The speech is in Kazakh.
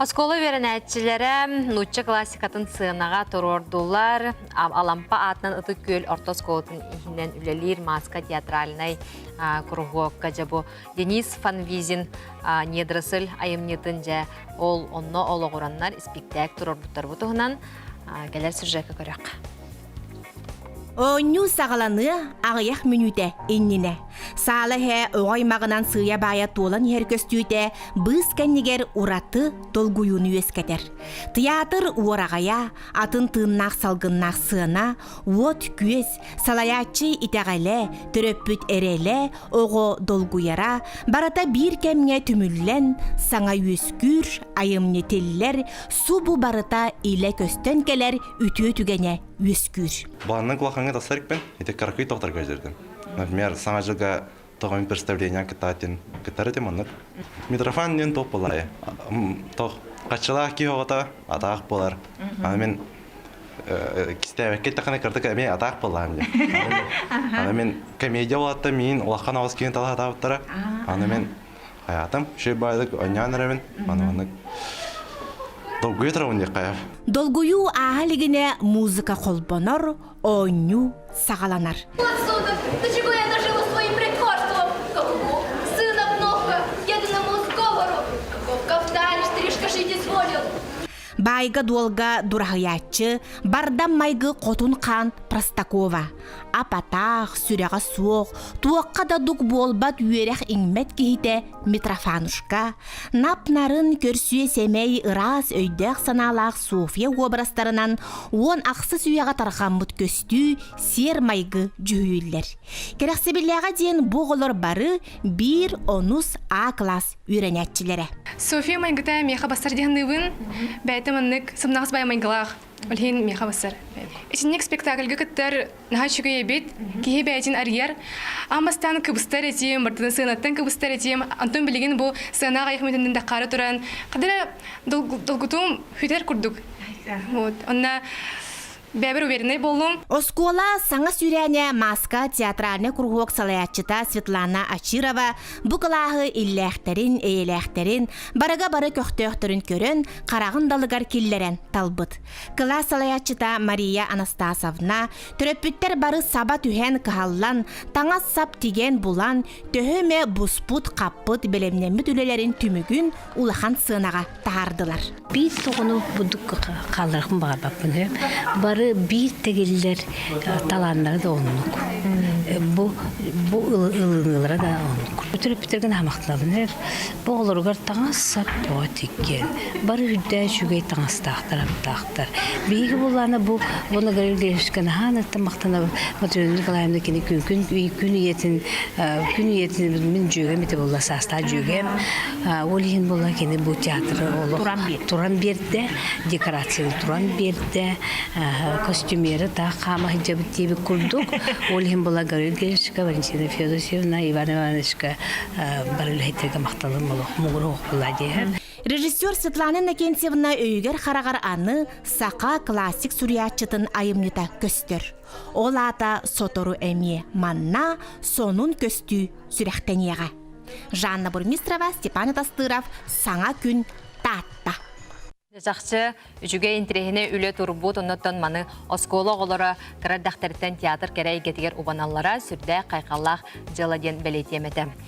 Оскола веренәтчілері нучча классикатын сığınağa тұрордулар. Алампа атынан ыты көл ортосколатын ихинен үлелер маска театральной круговка жабу. Денис Фанвизин недрасыл айымнетін жа ол онно олығыраннар спектак тұрордуттар бұтығынан келер сюжетке көрек. Онню сағаланы ағаяқ мүніте енніне. Салы хе оғаймағынан сыя бая толан еркөстүйте бұз кәннегер ураты долгуюны өскетер. Театр уорағая атын тыннақ салғыннақ сына, от көз, салаячы итәғәлі, түрөппүт әрелі, оғы долгуяра, барата бір кәмге түміллен, саңа өскүр, айымне теллер, субу барата иле көстен келер үті өтігене өскүр. Банның құлақаңы тасарикпен, ете қарқый тоқтар көздерден. Например, саңа жылға тоғын представления кітатын кітары деманлық. Митрофан нен тоқ болай. Тоқ қачылақ ки оғыта атақ болар. Мен кистәвәкке тақаны кірдік әме атақ болам. Мен комедия олатты, мен олаққан ауыз кейін тала атауыттары. Мен қаятым, шөй байлық ойнан әрімін. Долгую травынде қаяв. Долгую ағалігіне музыка қолбонор, оню сағаланар. Отсюда! До чего я дожила своим притворством? Какого сына много, единому сговору? Каков кафталь, стрижка шить изволил? Байга долга дурағыятчы, бардам майгы қотун қан Простакова. Апатақ, сүрәға соқ, туаққа да дук болбат үйерек иңмет кейте Митрофанушка. Напнарын көрсүйе семей ырас өйдек саналақ София обрастарынан он ақсы сүйеға тарған мұт көстүү сер майгы жүйілер. Керексебіліға дейін бұғылыр бары бір онус А класс үйренетчілері. София майгыта меха бастар дегенныбын, бәйті маннык сымнағыз бай майгылақ. Олхин меха бастар. Исіннек спектакльге кіттер наға чүгі ебет, кейі бәйтін арьер. Амастан кыбыстар етем, бартыны сығынаттан кыбыстар етем. Антон білеген бұл сығынаға айқыметінден даққары тұран. Қадыра долгутум хүйтер күрдік. Онна бәбір уверенный болым. Оскола саңа сүрәне маска театральный кругок салаятчыта Светлана Ачирова бұқылағы илләхтерин, эйләхтерин, барыға бары көқтөқтірін көрін, қарағын далыгар келлерен талбыт. Кыла салаятчыта Мария Анастасовна, түрөппіттер бары саба түхен кығаллан, таңа сап тиген булан, төхіме бұспут қаппыт белемнемі түлелерін түмігін улахан сынаға тағардылар. Bir toğunu buduk kaldırıqın bağa bakın. Barı bir tegiller talanları da onluk. Bu ılınılara da onluk. Ötürüp bitirgen hamaktalınır. Bu olurgar tağa sap poetikken. Barı hüdde şügey tağı tağtar. Bilgi bulana bunu görülgeşken hanıtta maktana materyalı kalayımdakini gün niyetin min cügem ite bulla sasta cügem. Olihin bulla keni bu tiyatro olur. Turan birde, dekorasyon turan birde, kostümleri da kama hicabı tibi kurduk. Olihin bulla görülgeşke Valentina Feodosevna, Ivan Ivanishka barılı hetirge maktalım olur. Muğru bulla diye. Режиссер Светлана Накентьевна өйгер қарағар аны сақа классик сүриятчытын айымныта көстер. Ол ата сотору әме манна сонун көстүү сүрәқтенеға. Жанна Бурмистрова, Степан Тастыров, Саңа күн татта. Жақсы, жүге интерехіне үлі турбут, оннаттан маны оскола олара кірардақтарыттан театр кәрәй кетігер убаналара сүрді қайқалақ жыладен бәлетемеді.